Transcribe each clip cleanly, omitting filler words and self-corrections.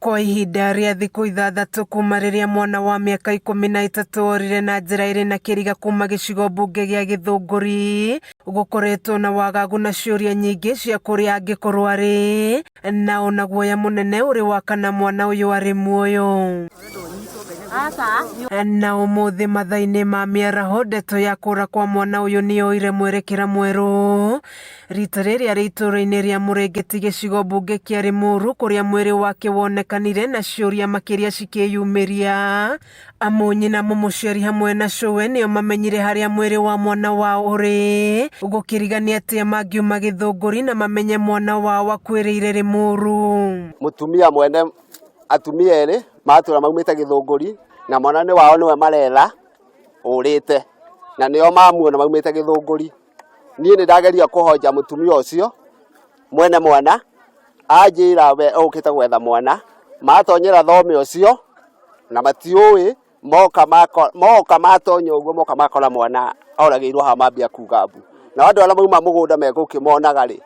Kwa ihinda rĩa thikũ ithathatũ kuma rĩrĩa mwana wa mĩaka 13 orire na njĩra ĩrĩ na kĩriga kuma gĩcigo mbunge gĩa Gĩthũngũri, gũkoretwo na wagagu na ciũria nyingĩ cia kũrĩa angĩkorwo arĩ, na ona guoya mũnene ũrĩ wa kana mwana ũyũ arĩ muoyo. Na ũmũthĩ mathaa-inĩ ma mĩaraho ndeto ya kũra kwa mwana ũyũ nĩyoire mwerekera mwerũ, rita rĩrĩa rĩ itũra-inĩ rĩa Mũrĩngĩti gĩcigo mbunge kĩa Limuru, kũrĩa mwĩrĩ wake wonekanire na ciũria makĩria cikĩyumĩria. Amu nyina mũmũciari hamwe na cũwe nĩo mamenyire harĩa mwĩrĩ wa mwana wao ũrĩ, gũkĩrigania atĩa mangiuma Gĩthũngũri na mamenye mwana wao akuĩrĩire Limuru. Mũtumia mwene atumia erĩ matũra maumĩte Gĩthũngũri na mwana wao nĩwe maretha ũrĩte, na nĩo mamuona maumĩte Gĩthũngũri. Niĩ nĩndageria kũhoja mũtumia ũcio mwene mwana anjĩra we ũkĩte gwetha mwana, matonyera thome ũcio na matiũĩ, moka matonya ũguo, moka makora mwana oragĩirwo haha mambia kuga mbu, na andũ arĩa mauma mũgũnda megũkĩmonaga rĩ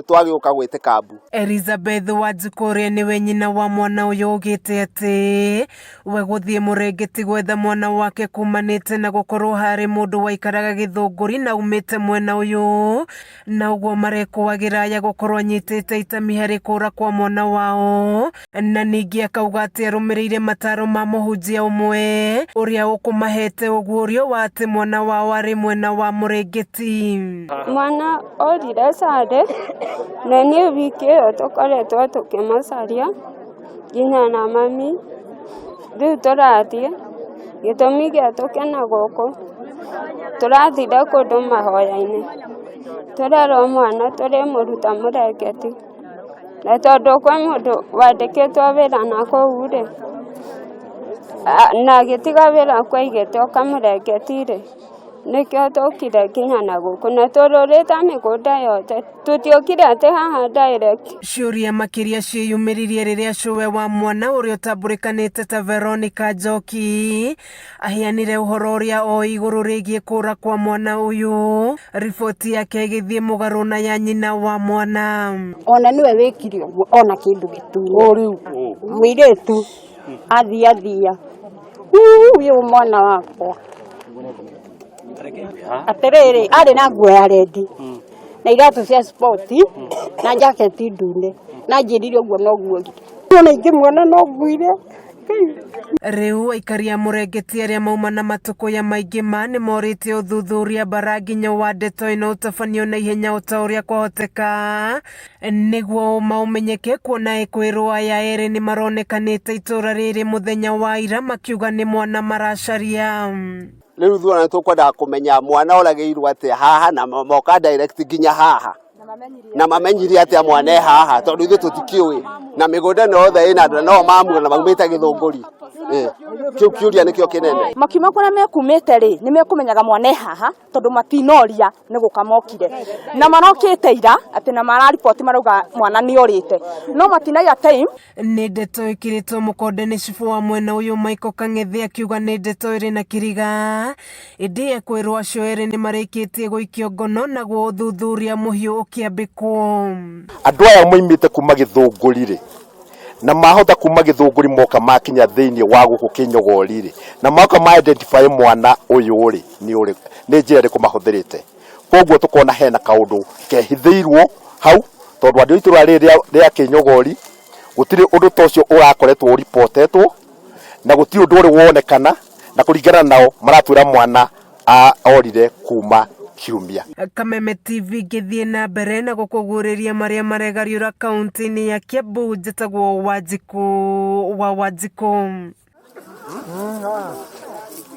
twagĩũka gwĩtĩka mbu. Elizabeth Wanjikũ ũrĩa nĩwe nyina wa mwana ũyũ augĩte atĩ we gũthiĩ Mũrĩngĩti gwetha mwana wake kumanĩte na gũkorwo harĩ mũndũ waikaraga Gĩthũngũri na umĩte mwena ũyũ, na ũguo marekũagĩra ya gũkorwo anyitĩte itemi harĩ kũra kwa mwana wao, na ningĩ akauga atĩ arũmĩrĩire mataro ma mũhunjia ũmwe ũrĩa ũkũmahete ũguũrio wa atĩ mwana wao arĩ mwena wa Mũrĩngĩti. Mwana orire Sare na niĩ wiki ĩyo tũkoretwo tũkĩmũcaria nginya na mami, rĩu tũrathiĩ gĩtũmi gĩa tũkena gũkũ, tũrathire kũndũ mahoya-inĩ, tũrerwo mwana tũrĩmũruta Mũrĩngĩti, na tondũ kwĩ mũndũ wandĩkĩtwo wĩra na kũu rĩ, na gĩtiga wĩra kwaigĩte oka Mũrĩngĩti rĩ, nĩkĩo tũkire nginya na gũkũ na tũrũrĩte mĩgũnda yothe, tũtiokire atĩ haha direct. Ciũria makĩria ciĩyumĩririe rĩrĩa cũwe wa mwana ũrĩa ũtambũrĩkanĩte ta Veronica Njoki aheanire ũhoro ũrĩa o igũrũ rĩgiĩ kũra kwa mwana ũyũ, riboti yake ĩgĩthiĩ mũgarũ na ya nyina wa mwana. Ona nĩwe wĩkire ũguo, ona kĩndũ gĩtune mũirĩtu athia uyu mwana wakwa atĩrĩrĩ arĩ na nguo ya rendi na iratũ cia sport na jaketi ndune, na njĩrire ũguo noguo ona ingĩmuona no nguire. Rĩu aikari a Mũrĩngĩti arĩa mauma na matũkũya maingĩ nĩmorĩte ũthuthuria bara nginya wa ndeto ĩno ũtabanio na ihenya o ta ũrĩa kwahoteka, nĩguo maũmenyeke, kuona ĩkwĩrwo aya erĩ nĩmaronekanĩte itũra rĩrĩ mũthenya wa ira makiuga nĩ mwana maracaria. Rĩu thuona tũkwendaga kũmenya mwana oragĩirwo atĩa haha, na moka direct nginya haha na mamenyire atĩa mwana e haha, tondũ ithuĩ tũtikĩũĩ, na mĩgũnda ĩno yothe ĩna andũ no mamuona maumĩte Gĩthũngũri. Kĩu kĩũria nĩkĩo kĩnene. Makiuma kũrĩa mekumĩte rĩ nĩmekũmenyaga mwana e haha, tondũ matinoria nĩ gũka mokire, na marokĩte ira atĩ na marariboti marauga mwana nĩorĩte, no matinagia time. Nĩ ndeto ĩkĩrĩtwo mũkonde nĩ cibũ wa mwena ũyũ Michael Kang'ethi akiuga nĩ ndeto ĩrĩ na kĩriga, ĩndĩ ekwĩrwo acio erĩ nĩmarĩkĩtie gũikio ngono naguo ũthuthuria mũhiũ ũkĩambĩkwo. Andũ aya moimĩte kuma Gĩthũngũri rĩ, na mahota kuma Gĩthũngũri moka makinya thĩinĩ wa gũkũ Kĩnyogori rĩ, na moka ma identify mwana ũyũ rĩ nĩ njĩra ĩrĩkũ mahũthĩrĩte. Koguo tũkona hena kaũndũ kehithĩirwo hau, tondũ andũ itũra rĩa Kĩnyogori gũtirĩ ũndũ ta ũcio ũrakoretwo reportetwo, na gũtirĩ ũndũ ũrĩ wonekana, na kũringana nao maratwĩra mwana orire kuma Kiumia. Kameme TV ngĩthiĩ na mbere na gũkũguũrĩria marĩa maregariũra kaunti-inĩ ya Kiambu, njĩtagwo Wanjikũ wa Wanjikũ.